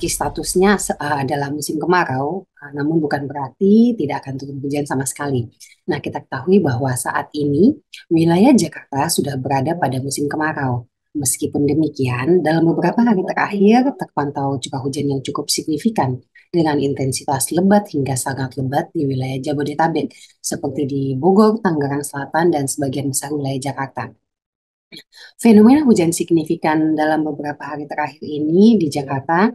meski statusnya adalah musim kemarau, namun bukan berarti tidak akan turun hujan sama sekali. Nah, kita ketahui bahwa saat ini wilayah Jakarta sudah berada pada musim kemarau. Meskipun demikian, dalam beberapa hari terakhir terpantau curah hujan yang cukup signifikan dengan intensitas lebat hingga sangat lebat di wilayah Jabodetabek, seperti di Bogor, Tangerang Selatan, dan sebagian besar wilayah Jakarta. Fenomena hujan signifikan dalam beberapa hari terakhir ini di Jakarta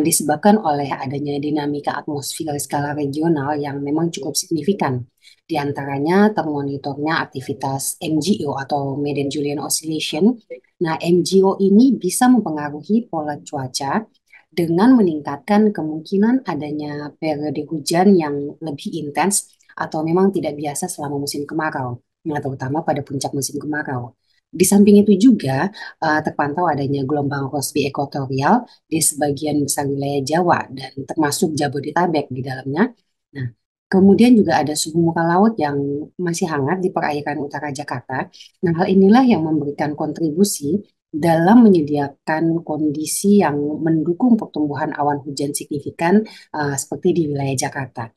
disebabkan oleh adanya dinamika atmosfer skala regional yang memang cukup signifikan. Di antaranya termonitornya aktivitas MGO atau Median Julian Oscillation. Nah, MGO ini bisa mempengaruhi pola cuaca dengan meningkatkan kemungkinan adanya periode hujan yang lebih intens atau memang tidak biasa selama musim kemarau, nah, terutama pada puncak musim kemarau. Di samping itu juga terpantau adanya gelombang Rossby ekuatorial di sebagian besar wilayah Jawa dan termasuk Jabodetabek di dalamnya. Nah, kemudian juga ada suhu muka laut yang masih hangat di perairan utara Jakarta. Nah, hal inilah yang memberikan kontribusi dalam menyediakan kondisi yang mendukung pertumbuhan awan hujan signifikan seperti di wilayah Jakarta.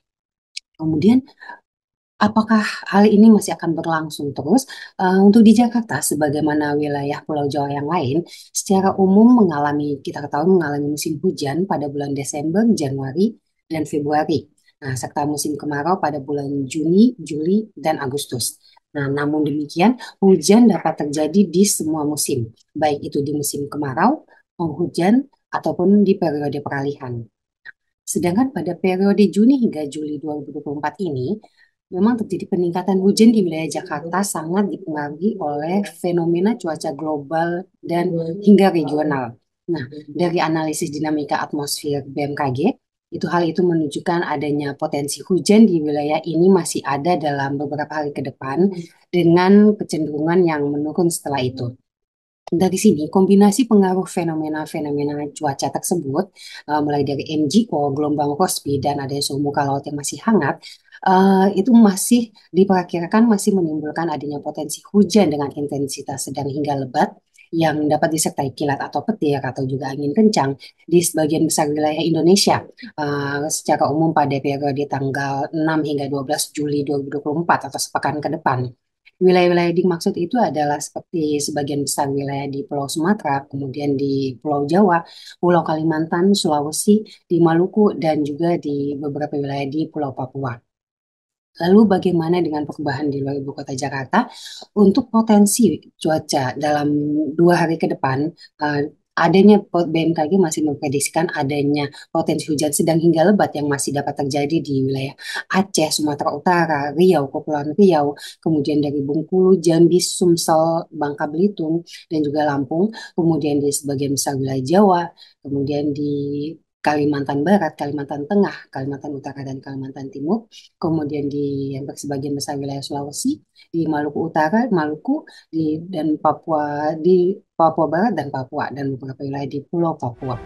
Kemudian apakah hal ini masih akan berlangsung terus? Untuk di Jakarta, sebagaimana wilayah Pulau Jawa yang lain, secara umum kita ketahui mengalami musim hujan pada bulan Desember, Januari, dan Februari. Nah, serta musim kemarau pada bulan Juni, Juli, dan Agustus. Nah, namun demikian, hujan dapat terjadi di semua musim, baik itu di musim kemarau, penghujan, ataupun di periode peralihan. Sedangkan pada periode Juni hingga Juli 2024 ini, memang terjadi peningkatan hujan di wilayah Jakarta sangat dipengaruhi oleh fenomena cuaca global dan hingga regional. Nah, dari analisis dinamika atmosfer BMKG, hal itu menunjukkan adanya potensi hujan di wilayah ini masih ada dalam beberapa hari ke depan dengan kecenderungan yang menurun setelah itu. Dari sini, kombinasi pengaruh fenomena-fenomena cuaca tersebut, mulai dari MGO, gelombang Rossby, dan adanya suhu muka laut yang masih hangat, itu masih diperkirakan masih menimbulkan adanya potensi hujan dengan intensitas sedang hingga lebat yang dapat disertai kilat atau petir atau juga angin kencang di sebagian besar wilayah Indonesia secara umum pada periode tanggal 6 hingga 12 Juli 2024 atau sepekan ke depan. Wilayah-wilayah dimaksud itu adalah seperti sebagian besar wilayah di Pulau Sumatera, kemudian di Pulau Jawa, Pulau Kalimantan, Sulawesi, di Maluku, dan juga di beberapa wilayah di Pulau Papua. Lalu bagaimana dengan perubahan di luar ibu kota Jakarta? Untuk potensi cuaca dalam 2 hari ke depan, eh, BMKG masih memprediksikan adanya potensi hujan sedang hingga lebat yang masih dapat terjadi di wilayah Aceh, Sumatera Utara, Riau, Kepulauan Riau, kemudian dari Bengkulu, Jambi, Sumsel, Bangka Belitung, dan juga Lampung, kemudian di sebagian besar wilayah Jawa, kemudian di Kalimantan Barat, Kalimantan Tengah, Kalimantan Utara, dan Kalimantan Timur, kemudian di hampir sebagian besar wilayah Sulawesi, di Maluku Utara, Maluku, dan Papua, di Papua Barat dan Papua, dan beberapa wilayah di Pulau Papua.